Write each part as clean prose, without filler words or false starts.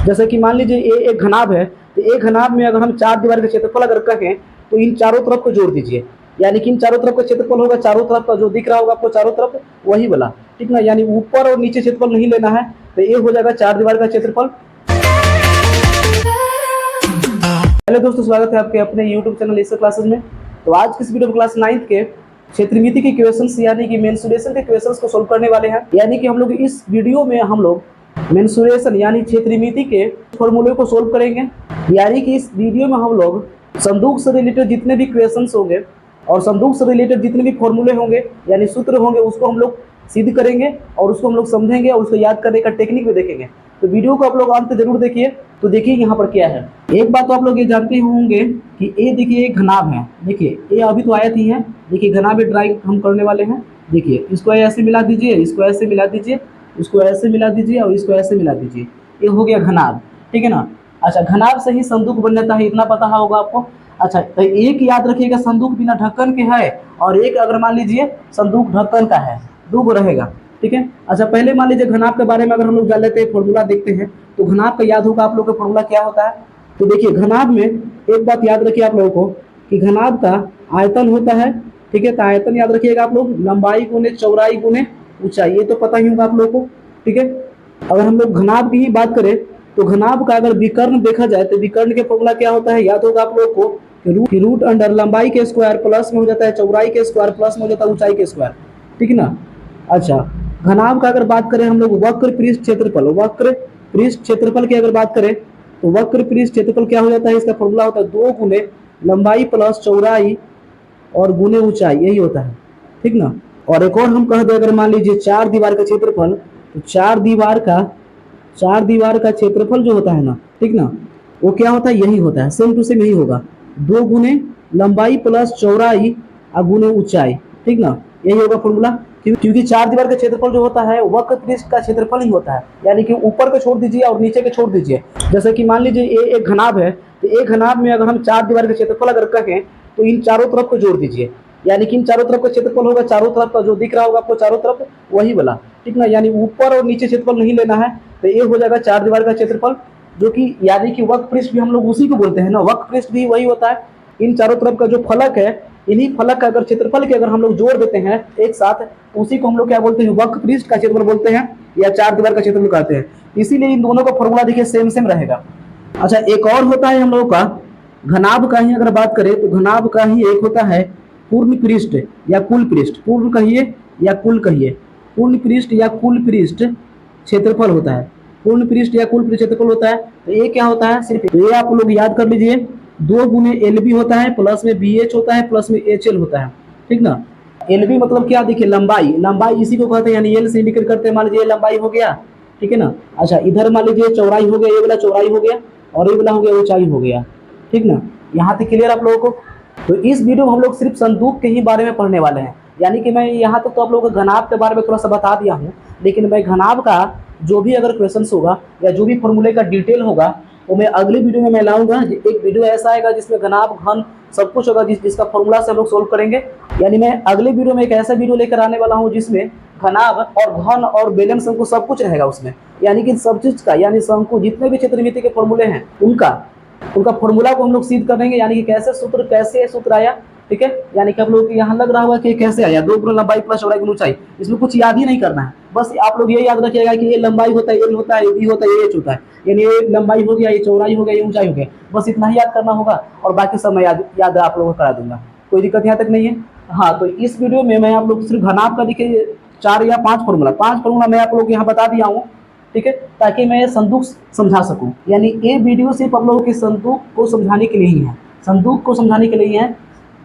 जैसे कि मान लीजिए ये एक घनाभ है, तो एक घनाभ में अगर हम चार दीवार का क्षेत्रफल अगर कहें तो इन चारों तरफ को जोड़ दीजिए, यानी कि इन चारों तरफ का क्षेत्रफल होगा, चारों तरफ का जो दिख रहा होगा आपको चारों तरफ वही वाला, ठीक ना। यानी ऊपर और नीचे क्षेत्रफल नहीं लेना है, तो ये हो जाएगा चार दीवार का क्षेत्रफल। हेलो दोस्तों, स्वागत है आपके अपने यूट्यूब चैनल इससे क्लासेस में। तो आज की इस वीडियो में क्लास 9th के क्षेत्रमिति के क्वेश्चंस यानी कि मेंसुरेशन के क्वेश्चंस को सोल्व करने वाले हैं। यानी कि हम लोग इस वीडियो में हम लोग मेंसुरेशन यानी क्षेत्रमिति के फॉर्मूले को सोल्व करेंगे। यानी कि इस वीडियो में हम लोग संदूक से रिलेटेड जितने भी क्वेश्चंस होंगे और संदूक से रिलेटेड जितने भी फॉर्मूले होंगे यानी सूत्र होंगे उसको हम लोग सिद्ध करेंगे और उसको हम लोग समझेंगे और उसको याद करने का टेक्निक भी देखेंगे। तो वीडियो को आप लोग अंत जरूर देखिए। तो देखिए यहाँ पर क्या है। एक बात तो आप लोग ये जानते होंगे कि ये देखिए एक घनाभ है। देखिए ये अभी तो आयत ही है। देखिए घनाभ ड्राइंग हम करने वाले हैं। देखिए इसको ऐसे मिला दीजिए, इसको ऐसे मिला दीजिए, इसको ऐसे मिला दीजिए और इसको ऐसे मिला दीजिए। ये हो गया घनाभ, ठीक है ना। अच्छा, घनाभ से ही संदूक बन जाता है, इतना पता होगा आपको। अच्छा, तो एक याद रखिएगा, संदूक बिना ढक्कन के है और एक अगर मान लीजिए संदूक ढक्कन का है, दो रहेगा, ठीक है। अच्छा, पहले मान लीजिए घनाभ के बारे में अगर हम लोग जान लेते हैं, फॉर्मूला देखते हैं। तो घनाभ का याद होगा आप लोग का फॉर्मूला क्या होता है। तो देखिए घनाभ में एक बात याद रखिए आप लोगों को कि घनाभ का आयतन होता है, ठीक है। तो आयतन याद रखिएगा आप लोग, लंबाई गुने चौड़ाई गुने ऊंचाई, ये तो पता ही होगा आप लोगों को, ठीक है। अगर हम लोग घनाभ की ही बात करें तो घनाभ का अगर विकर्ण देखा जाए तो विकर्ण के फॉर्मूला क्या होता है, याद होगा आप लोगों को कि रूट अंडर लंबाई के स्क्वायर प्लस में हो जाता है चौड़ाई के स्क्वायर प्लस में हो जाता है ऊंचाई के स्क्वायर, ठीक है ना। अच्छा, घनाभ का अगर बात करें हम लोग वक्र पृष्ठ क्षेत्रफल, वक्र पृष्ठ क्षेत्रफल की अगर बात करें तो वक्र पृष्ठ क्षेत्रफल क्या हो जाता है, इसका फॉर्मूला होता है 2 गुने लंबाई प्लस चौड़ाई और गुने ऊंचाई, यही होता है, ठीक ना। और एक और हम कह दें, अगर मान लीजिए चार दीवार का क्षेत्रफल, तो चार दीवार का क्षेत्रफल जो होता है ना, ठीक ना, वो क्या होता है, यही होता है, सेम टू सेम यही होगा, 2 गुने लंबाई प्लस चौड़ाई और गुने ऊंचाई, ठीक ना, यही होगा फॉर्मूला। क्योंकि चार दीवार का क्षेत्रफल जो होता है वक्र पृष्ठ का क्षेत्रफल ही होता है, यानी कि ऊपर को छोड़ दीजिए और नीचे को छोड़ दीजिए। जैसे कि मान लीजिए ये एक घनाभ है, तो एक घनाभ में अगर हम चार दीवार का क्षेत्रफल अगर कहें तो इन चारों तरफ को जोड़ दीजिए, यानी कि इन चारों तरफ का क्षेत्रफल होगा, चारों तरफ का जो दिख रहा होगा आपको चारों तरफ वही वाला, ठीक ना। यानी ऊपर और नीचे क्षेत्रफल नहीं लेना है, तो ये हो जाएगा चार दीवार का क्षेत्रफल, जो कि यानी कि वक्र पृष्ठ भी हम लोग उसी को बोलते हैं ना, वक्र पृष्ठ भी वही होता है। इन चारों तरफ का जो फलक है, इन्हीं फलक का अगर क्षेत्रफल के अगर हम लोग जोड़ देते हैं एक साथ, उसी को हम लोग क्या बोलते हैं, वक्र पृष्ठ का क्षेत्रफल बोलते हैं या चार दीवार का क्षेत्रफल कहते हैं। इसीलिए इन दोनों का फॉर्मूला देखिए सेम सेम रहेगा। अच्छा, एक और होता है हम लोगों का घनाभ का ही अगर बात करें तो घनाभ का ही एक होता है पूर्ण पृष्ठ या कुल पृष्ठ, पूर्ण कहिए या कुल कहिए, पूर्ण पृष्ठ या कुल पृष्ठ क्षेत्रफल होता है, पूर्ण पृष्ठ या कुल पृष्ठ क्षेत्रफल होता है। तो ये क्या होता है, सिर्फ ये आप लोग याद कर लीजिए, 2 गुने एल बी होता है प्लस में बी एच होता है प्लस में एच एल होता है, ठीक ना। एल बी मतलब क्या, देखिए लंबाई, लंबाई इसी को कहते हैं, यानी एल से इंडिकेट करते हैं। मान लीजिए लंबाई हो गया, ठीक है ना। अच्छा, इधर मान लीजिए चौड़ाई हो गया, ये वाला चौड़ाई हो गया और ये वाला हो गया ऊंचाई हो गया, ठीक ना। यहाँ तक क्लियर आप लोगों को। तो इस वीडियो में हम लोग सिर्फ संदूक के ही बारे में पढ़ने वाले हैं, यानी कि मैं यहाँ तक तो आप लोगों को घनाभ के बारे में थोड़ा सा बता दिया हूँ, लेकिन मैं घनाभ का जो भी अगर क्वेश्चन होगा या जो भी फॉर्मूले का डिटेल होगा वो मैं अगले वीडियो में मैं लाऊंगा। एक वीडियो ऐसा आएगा जिसमें घनाभ घन सब कुछ होगा, जिसका फॉर्मूला से हम लोग सोल्व करेंगे। यानी मैं अगले वीडियो में एक ऐसा वीडियो लेकर आने वाला हूँ जिसमें घनाभ और घन और बेलन शंकु सब कुछ रहेगा उसमें, यानी कि सब चीज का, यानी शंकु जितने भी क्षेत्रमिति के फॉर्मूले हैं उनका फॉर्मूला को हम लोग सिद्ध कर देंगे, यानी कि कैसे सूत्र आया, ठीक है। यानी कि आप लोग यहाँ लग रहा होगा कि कैसे आया, 2 गुना लंबाई प्लस चौड़ाई गुना ऊंचाई, इसमें कुछ याद ही नहीं करना है, बस आप लोग ये याद रखिएगा कि ये लंबाई होता है, एल होता है, बी होता है, ये एच होता है, यानी ये लंबाई हो गया, ये चौड़ाई हो गया, ये ऊंचाई हो गया, बस इतना ही याद करना होगा और बाकी सब मैं याद आप लोगों को करा दूंगा, कोई दिक्कत यहाँ तक नहीं है। हाँ, तो इस वीडियो में मैं आप लोग सिर्फ घनाभ का देखिए 4 या 5 फॉर्मूला मैं आप लोग यहाँ बता दिया हूँ, ठीक है, ताकि मैं संदूक समझा सकूं। यानी ये वीडियो सिर्फ आप लोगों के संदूक को समझाने के लिए ही है, संदूक को समझाने के लिए है,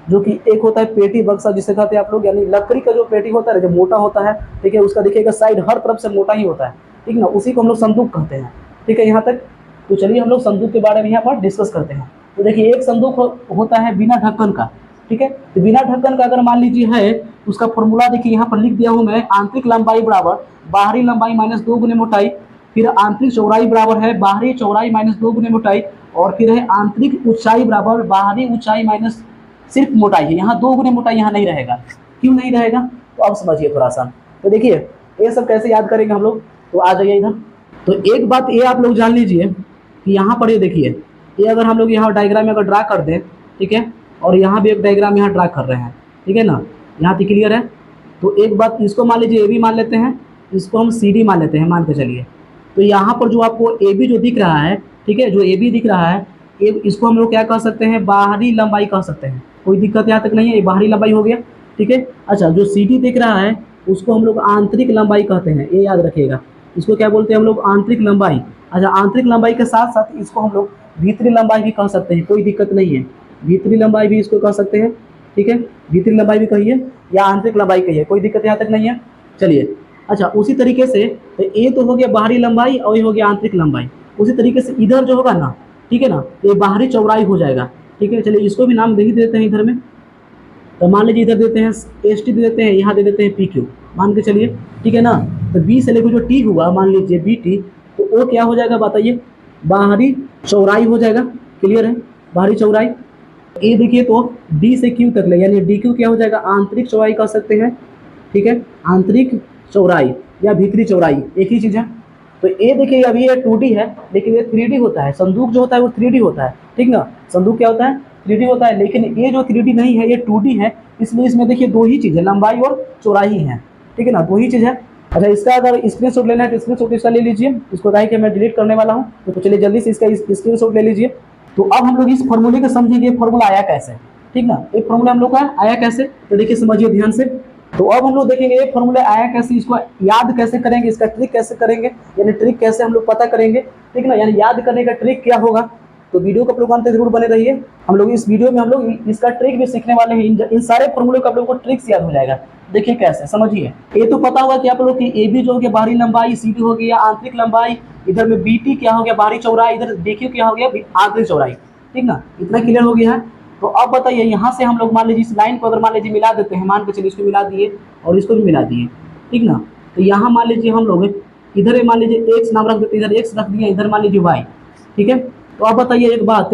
जो कि एक होता है पेटी बक्सा जिसे कहते हैं आप लोग, यानी लकड़ी का जो पेटी होता है जो मोटा होता है, ठीक है, उसका देखिएगा साइड हर तरफ से मोटा ही होता है, ठीक ना, उसी को हम लोग संदूक कहते हैं, ठीक है यहाँ तक। तो चलिए हम लोग संदूक के बारे में यहाँ पर डिस्कस करते हैं। तो देखिए एक संदूक होता है बिना ढक्कन का, ठीक है। तो बिना ढक्कन का अगर मान लीजिए है, उसका फॉर्मूला देखिए यहाँ पर लिख दिया हूँ मैं, आंतरिक लंबाई बराबर बाहरी लंबाई माइनस 2 गुने मोटाई, फिर आंतरिक चौड़ाई बराबर है बाहरी चौड़ाई माइनस 2 गुने मोटाई, और फिर है आंतरिक ऊंचाई बराबर बाहरी ऊंचाई माइनस सिर्फ मोटाई है, यहाँ 2 गुने मोटाई यहाँ नहीं रहेगा। क्यों नहीं रहेगा, तो अब समझिए थोड़ा सा। तो देखिए ये सब कैसे याद करेंगे हम लोग, तो आ जाइए इधर। तो एक बात ये आप लोग जान लीजिए कि यहाँ पर ये देखिए, ये अगर हम लोग यहाँ डायग्राम में अगर ड्रा कर दें, ठीक है, और यहाँ भी एक डायग्राम यहाँ ड्रा कर रहे हैं, ठीक है ना, यहाँ तक क्लियर है। तो एक बात इसको मान लीजिए ए बी मान लेते हैं, इसको हम सी डी मान लेते हैं, मान के चलिए। तो यहाँ पर जो आपको ए बी जो दिख रहा है, ठीक है, जो ए बी दिख रहा है, इसको हम लोग क्या कह सकते हैं, बाहरी लंबाई कह सकते हैं। कोई दिक्कत यहाँ तक नहीं है, ये बाहरी लंबाई हो गया, ठीक है। अच्छा, जो सी डी दिख रहा है उसको हम लोग आंतरिक लंबाई कहते हैं, ये याद रखिएगा। इसको क्या बोलते हैं हम लोग, आंतरिक लंबाई। अच्छा, आंतरिक लंबाई के साथ साथ इसको हम लोग भीतरी लंबाई भी कह सकते हैं, कोई दिक्कत नहीं है, भीतरी लंबाई भी इसको कह सकते हैं, ठीक है। भीतरी लंबाई भी कहिए या आंतरिक लंबाई कहिए, कोई दिक्कत यहाँ तक नहीं है। चलिए, अच्छा, उसी तरीके से तो ये तो हो गया बाहरी लंबाई और ये हो गया आंतरिक लंबाई। उसी तरीके से इधर जो होगा ना, ठीक है ना, ये बाहरी चौड़ाई हो जाएगा, ठीक है। चलिए, इसको भी नाम दे ही देते हैं इधर में। तो मान लीजिए इधर देते हैं एस टी दे देते हैं, यहाँ दे देते हैं पी क्यू, मान के चलिए, ठीक है ना। तो बी से लेकर जो टी हुआ, मान लीजिए बी टी, तो वो क्या हो जाएगा बताइए, बाहरी चौड़ाई हो जाएगा। क्लियर है, बाहरी चौड़ाई। ये देखिए तो डी से क्यू तक ले, यानी डी क्यू क्या हो जाएगा, आंतरिक चौड़ाई कह सकते हैं, ठीक है, आंतरिक चौड़ाई या भीतरी चौड़ाई एक ही चीज़ है। तो ये देखिए, अभी ये 2D है, लेकिन ये 3D होता है। संदूक जो होता है वो 3D होता है, ठीक ना। संदूक क्या होता है, 3D होता है, लेकिन ये जो 3D नहीं है, ये 2D है। इसलिए इसमें देखिए दो ही चीज़ है, लंबाई और चौड़ाई है, ठीक है ना, दो ही चीज़ है। अच्छा, इसका अगर स्क्रीनशॉट लेना है तो स्क्रीनशॉट इसका ले लीजिए, इसको कहा कि मैं डिलीट करने वाला हूँ, तो चलिए जल्दी से इसका स्क्रीनशॉट ले लीजिए। तो अब हम लोग इस फॉर्मूले को समझेंगे, फॉर्मूला आया कैसे, ठीक ना। एक फॉर्मूला हम लोग का आया कैसे, तो देखिए समझिए ध्यान से। तो अब हम लोग देखेंगे ये फॉर्मूला आया कैसे, इसको याद कैसे करेंगे, इसका ट्रिक कैसे करेंगे, यानी ट्रिक कैसे हम लोग पता करेंगे, ठीक ना, यानी याद करने का ट्रिक क्या होगा। तो वीडियो को आप लोग अंत तक जरूर बने रहिए। हम लोग इस वीडियो में हम लोग इसका ट्रिक भी सीखने वाले हैं। इन सारे फॉर्मूले का आप लोगों को ट्रिक्स याद हो जाएगा। देखिए कैसे, समझिए। ये तो पता होगा कि आप लोग की ए बी जो हो गया बाहरी लंबाई, सी डी हो गया आंतरिक लंबाई, इधर में बी टी क्या हो गया बाहरी चौड़ाई, इधर डी क्यू क्या हो गया आंतरिक चौड़ाई, ठीक ना, इतना क्लियर हो गया है। तो अब बताइए, यहाँ से हम लोग मान लीजिए इस लाइन को अगर मान लीजिए मिला देते हैं, मान के चलिए इसको मिला दिए और इसको भी मिला दिए, ठीक ना। तो यहाँ मान लीजिए हम लोग इधर मान लीजिए एक्स नाम रख देते, इधर एक्स रख दिया, इधर मान लीजिए वाई, ठीक है। तो अब बताइए एक बात,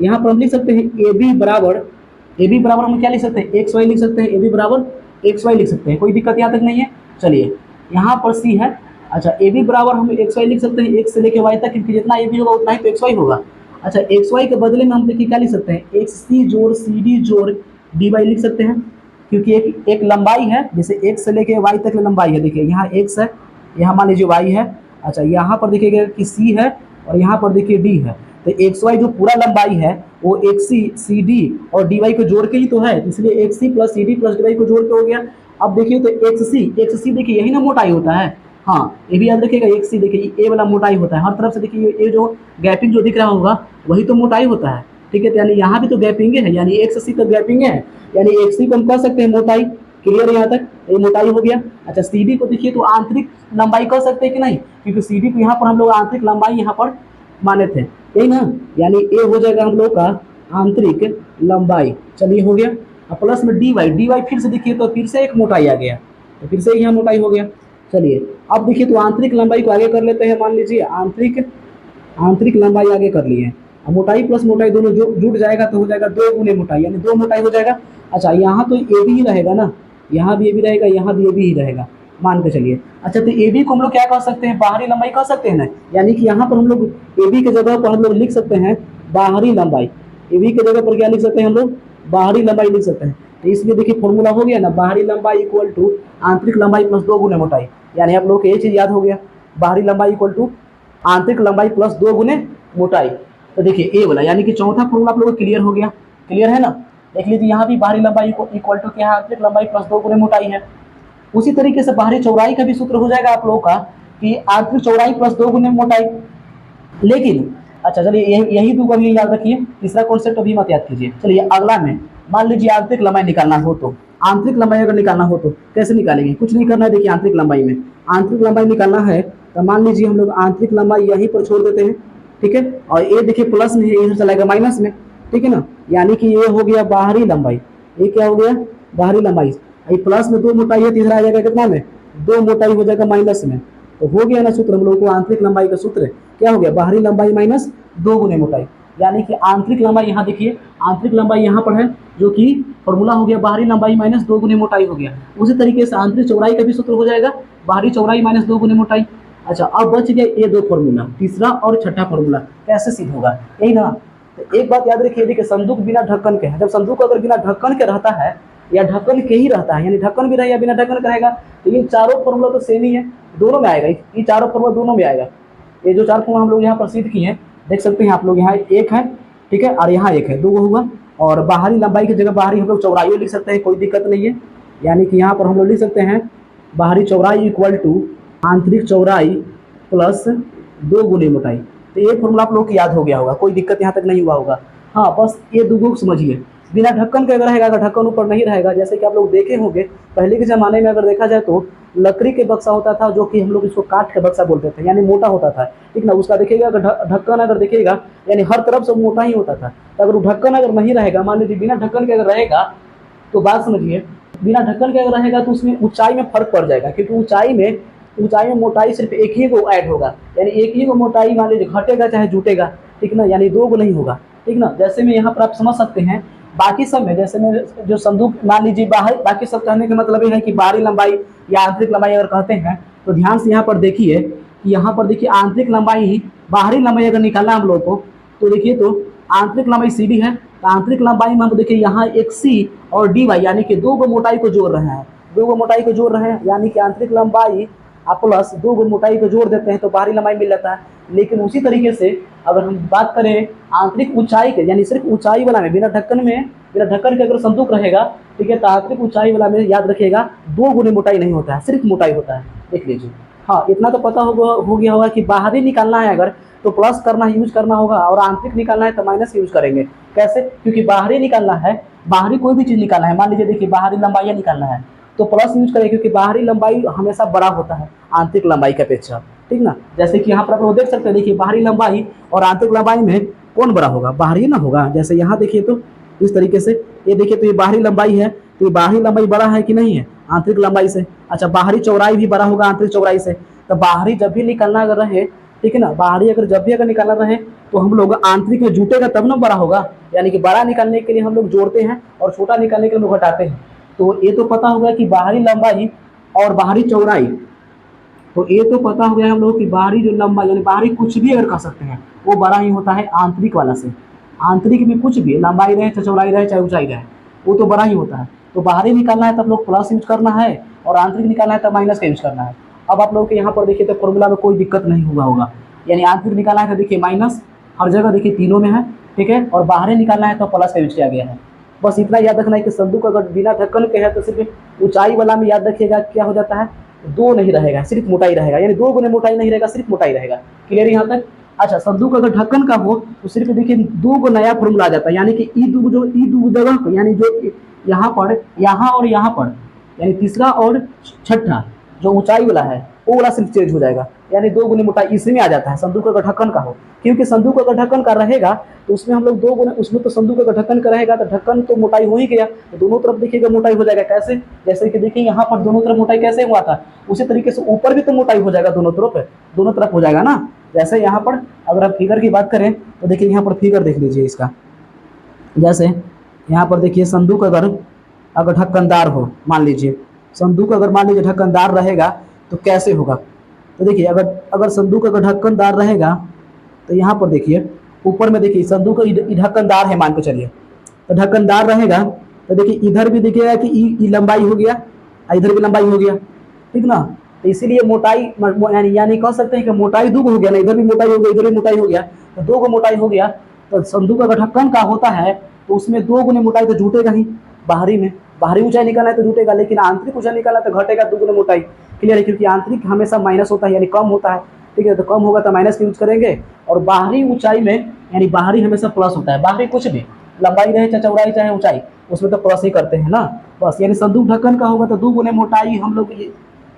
यहाँ पर हम लिख सकते हैं ए बी बराबर हम क्या लिख सकते हैं, एक्स वाई लिख सकते हैं, ए बी बराबर एक्स वाई लिख सकते हैं, कोई दिक्कत यहाँ तक नहीं है। चलिए, यहाँ पर सी है। अच्छा, ए बी बराबर हम एक्स वाई लिख सकते हैं, एक्स से लेके वाई तक, क्योंकि जितना ए बी होगा उतना ही तो एक्स वाई होगा। अच्छा, एक्स वाई के बदले में हम देखिए क्या लिख सकते हैं, एक्स सी जोड़ सी डी जोड़ डी वाई लिख सकते हैं, क्योंकि एक लंबाई है, जैसे एक्स से लेके वाई तक लंबाई है। देखिए यहाँ एक्स है, यहाँ मान लीजिए वाई है। अच्छा, यहाँ पर देखिएगा कि सी है और यहाँ पर देखिए डी है। तो एक्स वाई जो पूरा लंबाई है वो एक्स सी सी डी और डी वाई को जोड़ के ही तो है, इसलिए X C plus C D plus D Y को जोड़ के हो गया। अब देखिए तो एक्स सी देखिए यही ना मोटाई होता है। हाँ, ये भी याद रखिएगा, एक्स सी देखिए ए वाला मोटाई होता है, हर तरफ से देखिए ये जो गैपिंग जो दिख रहा होगा वही तो मोटाई होता है, ठीक है। तो यानी यहाँ भी तो गैपिंग है, यानी एक्स सी तक गैपिंग है, यानी एक्स सी को हम कह सकते हैं मोटाई। क्लियर है यहाँ तक, ये मोटाई हो गया। अच्छा, सी डी को देखिए तो आंतरिक लंबाई कह सकते हैं कि नहीं, क्योंकि सी डी को यहाँ पर हम लोग आंतरिक लंबाई यहाँ पर माने थे, यही ना, यानी ए हो जाएगा हम लोग का आंतरिक लंबाई। चलिए हो गया। अब प्लस में डी वाई फिर से देखिए तो फिर से एक मोटाई आ गया, तो फिर से यहाँ मोटाई हो गया। चलिए, अब देखिए तो आंतरिक लंबाई को आगे कर लेते हैं, मान लीजिए आंतरिक लंबाई आगे कर लिए। अब मोटाई प्लस मोटाई दोनों जो जुड़ जाएगा तो हो जाएगा 2 गुने मोटाई, यानी 2 मोटाई हो जाएगा। अच्छा, यहाँ तो ए बी ही रहेगा ना, यहाँ भी ए बी रहेगा, यहाँ भी ए बी ही रहेगा, मान के चलिए। अच्छा, तो ए बी को हम लोग क्या कह सकते हैं, बाहरी लंबाई कह सकते हैं ना, यानी कि यहाँ पर हम लोग ए बी के जगह पर हम लोग लिख सकते हैं बाहरी लंबाई। ए बी के जगह पर क्या लिख सकते हैं हम लोग, बाहरी लंबाई लिख सकते हैं। तो इसलिए देखिए फॉर्मूला हो गया ना, बाहरी लंबाई इक्वल टू आंतरिक लंबाई प्लस 2 गुने मोटाई, यानी आप लोग को ये चीज़ याद हो गया, बाहरी लंबाई इक्वल टू आंतरिक लंबाई प्लस 2 गुने मोटाई। तो देखिए ए वाला, यानी कि चौथा फॉर्मूला आप लोगों को क्लियर हो गया। क्लियर है ना, देख लीजिए यहाँ भी बाहरी लंबाई इक्वल टू क्या है, आंतरिक लंबाई प्लस 2 गुने मोटाई है। उसी तरीके से बाहरी चौड़ाई का भी सूत्र हो जाएगा आप लोगों का कि आंतरिक चौड़ाई प्लस 2 गुने मोटाई। लेकिन अच्छा, चलिए यही दो का भी याद रखिए, तीसरा कॉन्सेप्ट अभी मत याद कीजिए। चलिए अगला में, मान लीजिए आंतरिक लंबाई निकालना हो तो, आंतरिक लंबाई अगर निकालना हो तो कैसे निकालेंगे, कुछ नहीं करना है। देखिए आंतरिक लंबाई में आंतरिक लंबाई निकालना है तो मान लीजिए हम लोग आंतरिक लंबाई यहीं पर छोड़ देते हैं, ठीक है। और ये देखिए प्लस में है, इधर चलाएगा माइनस में, ठीक है ना, यानी कि ये हो गया बाहरी लंबाई, ये क्या हो गया बाहरी लंबाई। ये प्लस में 2 मोटाई है, तीसरा आ जाएगा कितना में, 2 मोटाई हो जाएगा माइनस में। तो हो गया ना सूत्र हम लोग को, आंतरिक लंबाई का सूत्र क्या हो गया, बाहरी लंबाई माइनस 2 गुने मोटाई, यानी कि आंतरिक लंबाई यहाँ देखिए, आंतरिक लंबाई यहाँ पर है, जो कि फॉर्मूला हो गया बाहरी लंबाई माइनस 2 गुने मोटाई हो गया। उसी तरीके से आंतरिक चौड़ाई का भी सूत्र हो जाएगा बाहरी चौड़ाई माइनस 2 गुने मोटाई। अच्छा, अब बच गया ये दो फॉर्मूला, तीसरा और छठा फॉर्मूला कैसे सिद्ध होगा, यही ना। तो एक बात याद रखिए, देखिए संदूक बिना ढक्कन के है, जब संदूक अगर बिना ढक्कन के रहता है या ढक्कन के ही रहता है, यानी ढक्कन भी रहे या बिना ढक्कन का रहेगा, तो ये चारों फॉर्मूला तो सेम ही है, दोनों में आएगा, ये चारों फॉर्मूला दोनों में आएगा। ये जो चार फॉर्मूला हम लोग यहाँ पर सिद्ध किए हैं, देख सकते हैं आप लोग, यहाँ एक है, ठीक है, और यहाँ एक है, दो हुआ। और बाहरी लंबाई की जगह बाहरी हम लोग चौड़ाई लिख सकते हैं, कोई दिक्कत नहीं है। यानी कि यहाँ पर हम लोग लिख सकते हैं बाहरी चौड़ाई इक्वल टू आंतरिक चौड़ाई प्लस 2 गुनी मोटाई। तो ये फॉर्मूला आप लोग को याद हो गया होगा, कोई दिक्कत यहाँ तक नहीं हुआ होगा। हाँ, बस ये दो को समझिए, बिना ढक्कन के अगर रहेगा, अगर ढक्कन ऊपर नहीं रहेगा, जैसे कि आप लोग देखे होंगे पहले के ज़माने में अगर देखा जाए तो लकड़ी के बक्सा होता था, जो कि हम लोग इसको काठ का बक्सा बोलते थे, यानी मोटा होता था, ठीक ना। उसका देखिएगा अगर ढक्कन अगर देखिएगा, यानी हर तरफ से मोटा ही होता था। तो अगर वो ढक्कन अगर नहीं रहेगा, मान लीजिए बिना ढक्कन के अगर रहेगा, तो बात समझिए, बिना ढक्कन के अगर रहेगा तो उसमें ऊंचाई में फर्क पड़ जाएगा, क्योंकि ऊंचाई में मोटाई सिर्फ एक ही को ऐड होगा, यानी एक ही को मोटाई मान लीजिए घटेगा चाहे जुटेगा, ठीक ना, यानी दो को नहीं होगा, ठीक ना। जैसे में यहाँ पर आप समझ सकते हैं, बाकी सब में जैसे में जो संदूक मान लीजिए बाहर, बाकी सब कहने का मतलब ये है कि बाहरी लंबाई या आंतरिक लंबाई अगर कहते हैं, तो ध्यान से यहाँ पर देखिए कि यहाँ पर देखिए आंतरिक लंबाई, बाहरी लंबाई अगर निकालना हम लोग को, तो देखिए तो आंतरिक लंबाई सी डी है, तो आंतरिक लंबाई में हम देखिए यहाँ एक सी और डी वाई, यानी कि दो गो मोटाई को जोड़ रहे हैं, दो गो मोटाई को जोड़ रहे हैं, यानी कि आंतरिक लंबाई आप प्लस दो गो मोटाई को जोड़ देते हैं तो बाहरी लंबाई मिल जाता है। लेकिन उसी तरीके से अगर हम बात करें आंतरिक ऊंचाई के, यानी सिर्फ ऊंचाई वाला में, बिना ढक्कन के अगर संदूक रहेगा, ठीक है, तो आंतरिक ऊंचाई वाला में याद रखिएगा दो गुने मोटाई नहीं होता है, सिर्फ मोटाई होता है, देख लीजिए। हाँ, इतना तो पता हो गया होगा कि बाहरी निकालना है अगर, तो प्लस करना यूज करना होगा, और आंतरिक निकालना है तो माइनस यूज करेंगे। कैसे? क्योंकि बाहरी निकालना है, बाहरी कोई भी चीज़ निकालना है, मान लीजिए देखिए बाहरी लंबाई निकालना है तो प्लस यूज करें, क्योंकि बाहरी लंबाई हमेशा बड़ा होता है आंतरिक लंबाई की अपेक्षा, ठीक ना। जैसे कि यहाँ पर आप लोग देख सकते हैं, देखिए बाहरी लंबाई और आंतरिक लंबाई में कौन बड़ा होगा? बाहरी ना होगा। जैसे यहाँ देखिए तो इस तरीके से, ये देखिए तो ये बाहरी लंबाई है, तो ये बाहरी लंबाई बड़ा है कि नहीं है आंतरिक लंबाई से। अच्छा, बाहरी चौड़ाई भी बड़ा होगा आंतरिक चौड़ाई से, तो बाहरी जब भी निकलना अगर रहे, ठीक है ना, बाहरी अगर जब भी अगर निकालना रहे तो हम लोग आंतरिक में जुटेगा तब ना बड़ा होगा, यानी कि बड़ा निकालने के लिए हम लोग जोड़ते हैं और छोटा निकालने के लिए हम लोग घटाते हैं। तो ये तो पता होगा कि बाहरी लंबाई और बाहरी चौड़ाई, तो ये तो पता हो गया हम लोग कि बाहरी जो लंबाई, यानी बाहरी कुछ भी अगर कह सकते हैं, वो बड़ा ही होता है आंतरिक वाला से। आंतरिक में कुछ भी लंबाई रहे, चाहे चौड़ाई रहे, चाहे ऊंचाई रहे, वो तो बड़ा ही होता है। तो बाहरी निकालना है तब लोग प्लस यूज करना है, और आंतरिक निकालना है तब माइनस का यूज करना है। अब आप लोग के यहाँ पर देखिए तो फॉर्मूला में कोई दिक्कत नहीं हुआ होगा, यानी आंतरिक निकालना है तो देखिए माइनस हर जगह देखिए तीनों में है, ठीक है, और बाहरी निकालना है तो प्लस का यूज किया गया है। बस इतना याद रखना है कि संदूक अगर बिना ढक्कन के है तो सिर्फ ऊंचाई वाला में याद रखिएगा क्या हो जाता है, दो नहीं रहेगा, सिर्फ मोटाई रहेगा, यानी दो गुने मोटाई नहीं रहेगा, सिर्फ मोटाई रहेगा। क्लियर यहाँ तक? अच्छा, संदूक अगर ढक्कन का हो तो सिर्फ देखिए दो को नया फॉर्मूला आ जाता है, यानी कि ई दो जगह को, यानी जो यहाँ पर, यहाँ और यहाँ पर, यानी तीसरा और छठा जो ऊंचाई वाला है वो वाला सिर्फ चेंज हो जाएगा, यानी दो गुने मोटाई इसमें आ जाता है संदूक अगर ढक्कन का हो। क्योंकि संदूक अगर ढक्कन का रहेगा तो उसमें हम लोग दो गुने, उसमें तो संदूक अगर ढक्कन का रहेगा तो ढक्कन तो मोटाई हो ही गया, तो दोनों तरफ देखिएगा मोटाई हो जाएगा। कैसे? जैसे कि देखिए यहाँ पर दोनों तरफ मोटाई कैसे हुआ था, उसी तरीके से ऊपर भी तो मोटाई हो जाएगा, दोनों तरफ हो जाएगा ना। जैसे यहाँ पर अगर आप फिगर की बात करें तो देखिए यहाँ पर फिगर देख लीजिए इसका, जैसे यहाँ पर देखिए संदूक अगर ढक्कनदार हो, मान लीजिए संदूक अगर मान लीजिए ढक्कनदार रहेगा तो कैसे होगा। तो देखिए अगर संदूक अगर ढक्कनदार रहेगा तो यहाँ पर देखिए ऊपर में देखिए संदूक ढक्कनदार है मान के चलिए, तो ढक्कनदार रहेगा तो देखिए इधर भी दिखेगा कि ई लंबाई हो गया, इधर भी लंबाई हो गया, ठीक ना। तो इसीलिए मोटाई यानी कह सकते हैं कि मोटाई दो हो गया ना, इधर भी मोटाई हो गया, इधर भी मोटाई हो गया, तो दो गो मोटाई हो गया। तो संदूक अगर ढक्कन का होता है तो उसमें दो गुने मोटाई तो जुटेगा ही, बाहरी में बाहरी ऊंचाई निकालना है तो जुटेगा, लेकिन आंतरिक ऊंचाई निकालना तो घटेगा दो गुने मोटाई। क्लियर है? क्योंकि आंतरिक हमेशा माइनस होता है, यानी कम होता है, ठीक है, तो कम होगा तो माइनस यूज करेंगे, और बाहरी ऊंचाई में यानी बाहरी हमेशा प्लस होता है, बाहरी कुछ भी लंबाई रहे चाहे चौड़ाई चाहे ऊंचाई, उसमें तो प्लस ही करते हैं ना। बस यानी संदूक ढक्कन का होगा तो दो गुने मोटाई हम लोग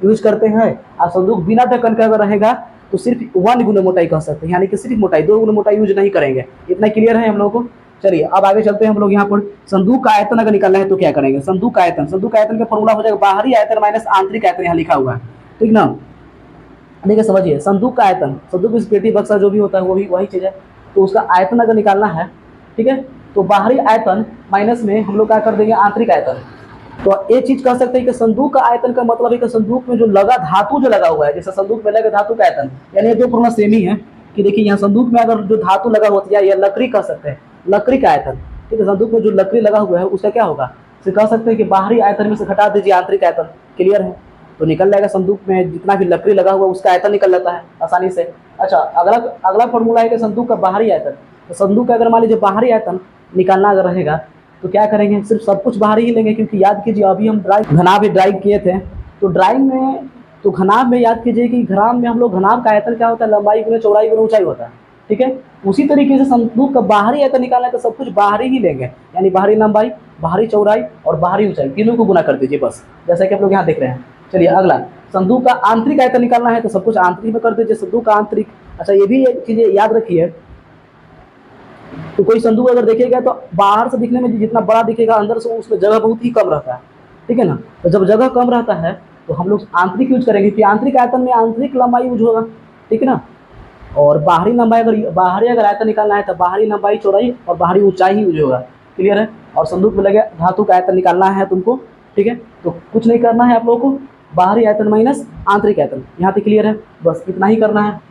यूज करते हैं, और संदूक बिना ढक्कन का अगर रहेगा तो सिर्फ वन गुने मोटाई कह सकते हैं, यानी कि सिर्फ मोटाई, दो गुने मोटाई यूज नहीं करेंगे। इतना क्लियर है हम लोगों को? चलिए अब आगे चलते हैं हम लोग। यहाँ पर संदूक का आयतन अगर निकालना है तो क्या करेंगे? संदूक का आयतन का फॉर्मूला हो जाएगा बाहरी आयतन माइनस आंतरिक आयतन, यहाँ लिखा हुआ है, ठीक ना। देखिए समझिए, संदूक का आयतन, संदूक में पेटी बक्सा जो भी होता है वो भी वही चीज़ है, तो उसका आयतन अगर निकालना है, ठीक है, तो बाहरी आयतन माइनस में हम लोग क्या कर देंगे आंतरिक आयतन, तो ये चीज कह सकते हैं कि संदूक का आयतन का मतलब है कि संदूक में जो लगा धातु जो लगा हुआ है, जैसे संदूक में लगा धातु का आयतन, यानी ये दो फॉर्मूला सेम ही है कि देखिए यहाँ संदूक में अगर जो धातु लगा होती है या लकड़ी कह सकते हैं, लकड़ी का आयतन, ठीक है, संदूक में जो लकड़ी लगा हुआ है उसका क्या होगा, इसे कह सकते हैं कि बाहरी आयतन में से घटा दीजिए आंतरिक आयतन। क्लियर है, तो निकल जाएगा संदूक में जितना भी लकड़ी लगा हुआ है उसका आयतन निकल जाता है आसानी से। अच्छा, अगला अगला फॉर्मूला है कि संदूक का बाहरी आयतन। तो संदूक का अगर मान लीजिए बाहरी आयतन निकालना अगर रहेगा तो क्या करेंगे, सिर्फ सब कुछ बाहर ही लेंगे, क्योंकि याद कीजिए अभी हम घनाभ भी ड्राइंग किए थे, तो ड्राइंग में तो घनाभ में याद कीजिए कि घनाभ में हम लोग घनाभ का आयतन क्या होता है, लंबाई गुने चौड़ाई गुने ऊंचाई होता है। ठीक है, उसी तरीके से संदूक का बाहरी आयतन निकालना है तो सब कुछ बाहरी ही लेंगे, यानी बाहरी लंबाई, बाहरी चौड़ाई और बाहरी ऊंचाई तीनों को गुना कर दीजिए बस, जैसा कि आप लोग यहाँ देख रहे हैं। चलिए अगला, संदूक का आंतरिक आयतन निकालना है तो सब कुछ आंतरिक में कर दीजिए, संदूक का आंतरिक। अच्छा, ये भी चीजें याद रखिए, तो कोई संदूक अगर देखेगा तो बाहर से दिखने में जितना बड़ा दिखेगा अंदर से उसमें जगह बहुत ही कम रहता है। ठीक है ना, तो जब जगह कम रहता है तो हम लोग आंतरिक यूज करेंगे कि आंतरिक आयतन में आंतरिक लंबाई यूज होगा। ठीक है ना, और बाहरी लंबाई अगर आयतन निकालना है तो बाहरी लंबाई चौड़ाई और बाहरी ऊंचाई ही यूज होगा। क्लियर है, और संदूक में लगे धातु का आयतन निकालना है तुमको। ठीक है, तो कुछ नहीं करना है आप लोगों को, बाहरी आयतन माइनस आंतरिक आयतन, यहाँ पे क्लियर है, बस इतना ही करना है।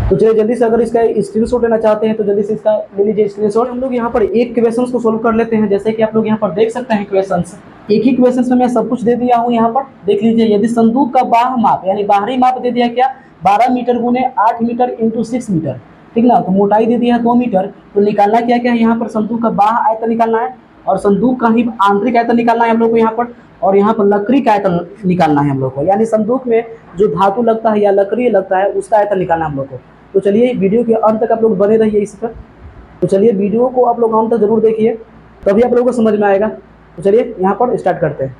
तो चलिए जल्दी से अगर इसका स्क्रीनशॉट लेना चाहते हैं तो जल्दी से इसका ले लीजिए स्क्रीनशॉट। हम लोग यहाँ पर एक क्वेश्चन को सोल्व कर लेते हैं, जैसे कि आप लोग यहाँ पर देख सकते हैं क्वेश्चन, एक ही क्वेश्चन में मैं सब कुछ दे दिया हूँ। यहाँ पर देख लीजिए, यदि संदूक का बाह माप यानी बाहरी माप दे दिया क्या, 12 मीटर गुने 8 मीटर इंटू 6 मीटर, ठीक ना, तो मोटाई दे दिया है 2 मीटर, तो निकालना क्या क्या है यहाँ पर, संदूक का बाह आयतन निकालना है और संदूक का ही आंतरिक आयतन निकालना है हम लोग को यहाँ पर, और यहाँ पर लकड़ी का आयतन निकालना है हम लोग को, यानी संदूक में जो धातु लगता है या लकड़ी लगता है उसका आयतन निकालना है हम लोग को। तो चलिए वीडियो के अंत तक आप लोग बने रहिए इसी पर। तो चलिए वीडियो को आप लोग अंत तक जरूर देखिए, तभी आप लोगों को समझ में आएगा। तो चलिए यहाँ पर स्टार्ट करते हैं।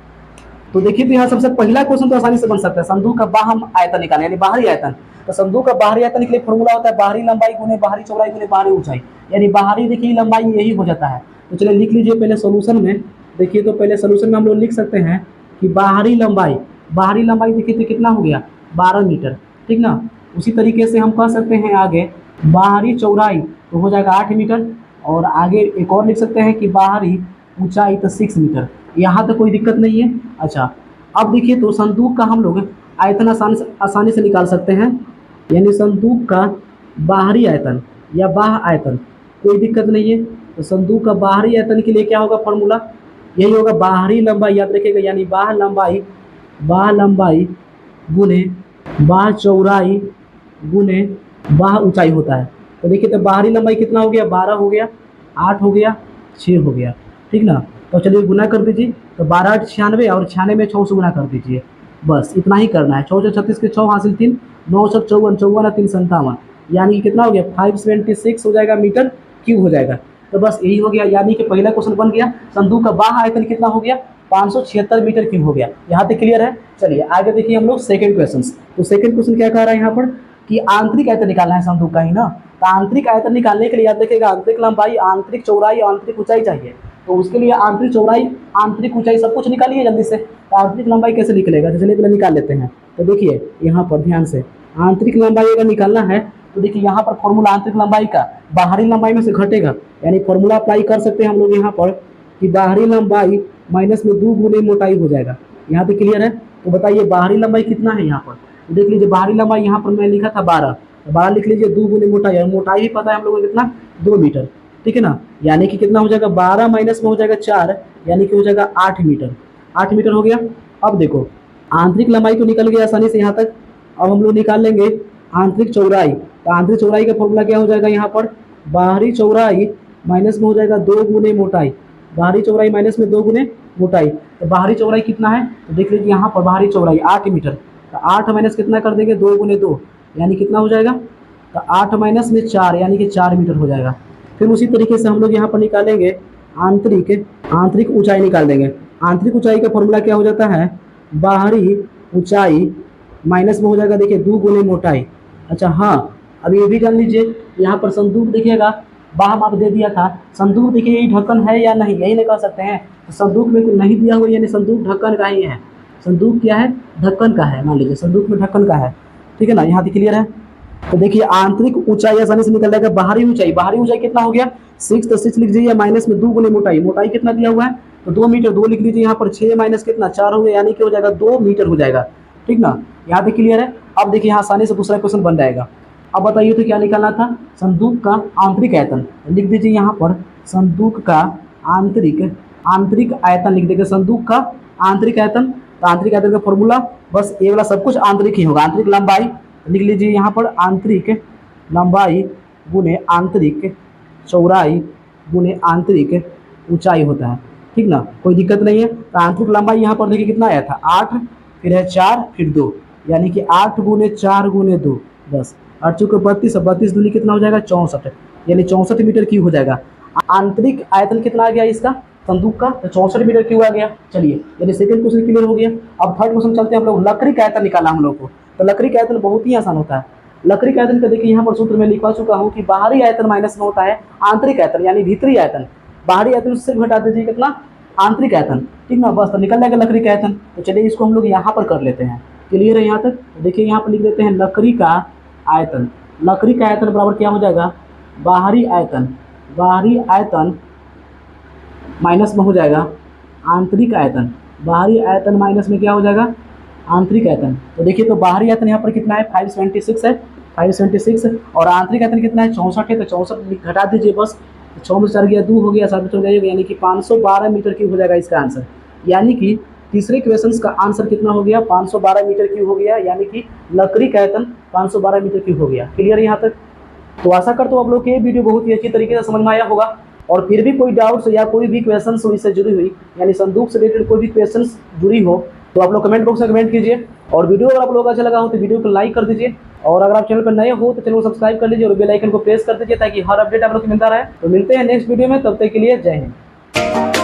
तो देखिए, तो यहाँ सबसे पहला क्वेश्चन तो आसानी से बन सकता है, संदूक का बाह आयतन निकालना यानी बाहरी आयतन। तो संदूक का बाहरी आयतन के लिए फॉर्मूला होता है बाहरी लंबाई गुने बाहरी चौड़ाई गुने बाहरी ऊंचाई, यानी बाहरी देखिए लंबाई यही हो जाता है। तो चलिए लिख लीजिए पहले सोल्यूशन में। देखिए, तो पहले सोल्यूशन में हम लोग लिख सकते हैं कि बाहरी लंबाई देखिए तो कितना हो गया, 12 मीटर। ठीक ना, उसी तरीके से हम कह सकते हैं आगे बाहरी चौड़ाई तो हो जाएगा 8 मीटर, और आगे एक और लिख सकते हैं कि बाहरी ऊंचाई तो 6 मीटर। यहाँ तक कोई दिक्कत नहीं है। अच्छा, अब देखिए, तो संदूक का हम लोग आयतन आसानी से निकाल सकते हैं, यानी संदूक का बाहरी आयतन या बाह आयतन, कोई दिक्कत नहीं है। तो संदूक का बाहरी आयतन के लिए क्या होगा फॉर्मूला, यही होगा बाहरी लंबाई, याद रखिएगा, यानी बाह लंबाई गुने बाह चौड़ाई गुने बाह ऊंचाई होता है। तो देखिए, तो बाहरी लंबाई कितना हो गया, 12 हो गया, 8 हो गया, 6 हो गया। ठीक ना, तो चलिए गुना कर दीजिए, तो 12 8 96 और 96 में 6 से गुना कर दीजिए, बस इतना ही करना है। 6 36 के 6 हासिल 3, 9 54 54 3 57, यानी कि कितना हो गया 576 हो जाएगा, मीटर क्यूब हो जाएगा। तो बस यही हो गया, यानी कि पहला क्वेश्चन बन गया, संदूक का बाह आयतन कितना हो गया, 576 मीटर क्यूब हो गया। यहाँ तक क्लियर है। चलिए आगे देखिए हम लोग सेकंड क्वेश्चन। तो सेकंड क्वेश्चन क्या कह रहा है यहाँ पर कि आंतरिक आयतन निकालना है संदूक का ही ना। तो आंतरिक आयतन निकालने के लिए याद रखिएगा आंतरिक लंबाई, आंतरिक चौड़ाई, आंतरिक ऊंचाई चाहिए। तो उसके लिए आंतरिक चौड़ाई, आंतरिक ऊंचाई सब कुछ निकालिए जल्दी से। तो आंतरिक लंबाई कैसे निकलेगा, तो चलिए पहले निकाल लेते हैं। तो देखिए यहाँ पर ध्यान से, आंतरिक लंबाई अगर निकालना है तो देखिए यहाँ पर फॉर्मूला आंतरिक लंबाई का बाहरी लंबाई में से घटेगा, यानी फॉर्मूला अप्लाई कर सकते हैं हम लोग यहाँ पर कि बाहरी लंबाई माइनस में 2 गुने मोटाई हो जाएगा। यहाँ पे क्लियर है। तो बताइए बाहरी लंबाई कितना है यहाँ पर, तो देख लीजिए बाहरी लंबाई यहाँ पर मैं लिखा था 12, तो 12 लिख लीजिए, 2 गुने मोटाई, और मोटाई भी पता है हम लोगों को कितना, 2 मीटर। ठीक है ना, यानी कि कितना हो जाएगा, 12 माइनस में हो जाएगा 4, यानी कि हो जाएगा 8 मीटर। 8 मीटर हो गया। अब देखो आंतरिक लंबाई तो निकल गया आसानी से यहाँ तक। अब हम लोग निकाल लेंगे आंतरिक चौड़ाई। तो आंतरिक चौड़ाई का फॉर्मूला क्या हो जाएगा यहाँ पर, बाहरी चौड़ाई माइनस में हो जाएगा 2 गुने मोटाई, बाहरी चौड़ाई माइनस में 2 गुने मोटाई। तो बाहरी चौड़ाई कितना है, तो देख लीजिए यहाँ पर बाहरी चौड़ाई 8 मीटर, तो 8 माइनस कितना कर देंगे, 2 गुने 2, यानी कितना हो जाएगा, तो 8 माइनस में 4, यानी कि 4 मीटर हो जाएगा। फिर उसी तरीके से हम लोग यहाँ पर निकालेंगे आंतरिक ऊंचाई निकाल देंगे। आंतरिक ऊंचाई का फॉर्मूला क्या हो जाता है, बाहरी ऊंचाई माइनस में हो जाएगा देखिए 2 गुने मोटाई। अच्छा हाँ, अब ये भी जान लीजिए, यहाँ पर संदूक देखिएगा बाह माप दे दिया था, संदूक देखिए ये ढक्कन है या नहीं, यही नहीं कह सकते हैं। तो संदूक में नहीं दिया हुआ, यानी संदूक ढक्कन का ही है। संदूक क्या है, ढक्कन का है, मान लीजिए संदूक में ढक्कन का है। ठीक है ना, यहाँ तक क्लियर है। तो देखिए आंतरिक ऊंचाई आसानी से निकल जाएगा, बाहरी ऊंचाई कितना हो गया 6, तो 6 लिख दीजिए, माइनस में 2 गुने मोटाई, मोटाई कितना दिया हुआ है तो 2 मीटर 2 लिख लीजिए यहाँ पर, 6 माइनस कितना 4 हो गया, यानी कि हो जाएगा 2 मीटर हो जाएगा। ठीक ना, यहाँ तक क्लियर है। अब देखिए यहाँ आसानी से दूसरा क्वेश्चन बन जाएगा। अब बताइए तो क्या निकालना था, संदूक का आंतरिक आयतन। लिख दीजिए यहाँ पर संदूक का आंतरिक आयतन लिख देंगे, संदूक का आंतरिक आयतन। तो आंतरिक आयतन का फॉर्मूला बस ये वाला सब कुछ आंतरिक ही होगा। आंतरिक लंबाई लिख लीजिए यहाँ पर, आंतरिक लंबाई गुने आंतरिक चौड़ाई गुने आंतरिक ऊंचाई होता है। ठीक ना, कोई दिक्कत नहीं है। तो आंतरिक लंबाई यहाँ पर देखिए कितना आया था 8, फिर है 4, फिर 2, यानी कि 8 गुने 4 गुने 2 10, 8 चौके 32, 32 दूनी कितना हो जाएगा 64, यानी 64 मीटर क्यूब हो जाएगा। आंतरिक आयतन कितना आ गया इसका संदूक का, तो 64 मीटर क्यूब आ गया। चलिए, यानी सेकंड क्वेश्चन क्लियर हो गया। अब थर्ड क्वेश्चन चलते हैं हम लोग। लकड़ी का आयतन निकाला हम लोग को, तो लकड़ी का आयतन बहुत ही आसान होता है। लकड़ी का आयतन का देखिए यहाँ पर सूत्र में लिखवा चुका हूँ कि बाहरी आयतन माइनस में होता है आंतरिक आयतन, यानी भीतरी आयतन। बाहरी आयतन उससे घटा दीजिए कितना, आंतरिक आयतन। ठीक ना, बस तो निकल जाएगा लकड़ी का आयतन। तो चलिए इसको हम लोग यहाँ पर कर लेते हैं। क्लियर है यहाँ तक। देखिए यहाँ पर लिख देते हैं लकड़ी का आयतन। लकड़ी का आयतन बराबर क्या हो जाएगा, बाहरी आयतन माइनस में हो जाएगा आंतरिक आयतन। बाहरी आयतन माइनस में क्या हो जाएगा, आंतरिक आयतन। तो देखिए, तो बाहरी आयतन यहाँ पर कितना है 576 है, 576, और आंतरिक आयतन कितना है 64 है। तो 64 घटा दीजिए बस, 6 में 4 गया 2 हो गया, 7 में 4 गया, यानी कि 512 मीटर क्यूब हो जाएगा इसका आंसर। यानी कि तीसरे क्वेश्चन का आंसर कितना हो गया, 512 मीटर क्यूब हो गया, यानी कि लकड़ी का आयतन 512 मीटर क्यूब हो गया। क्लियर है यहाँ तक। तो आशा करता हूँ आप लोग को ये वीडियो बहुत ही अच्छी तरीके से समझ में आया होगा। और फिर भी कोई डाउट्स या कोई भी क्वेश्चन हो इससे जुड़ी हुई, यानी संदूक से रिलेटेड कोई भी क्वेश्चन जुड़ी हो, तो आप लोग कमेंट बॉक्स में कमेंट कीजिए। और वीडियो अगर आप लोगों को अच्छा लगा हो तो वीडियो को लाइक कर दीजिए, और अगर आप चैनल पर नए हो तो चैनल को सब्सक्राइब कर लीजिए और बेल आइकन को प्रेस कर दीजिए, ताकि हर अपडेट आप लोग को मिलता रहे। तो मिलते हैं नेक्स्ट वीडियो में, तब तक के लिए जय हिंद।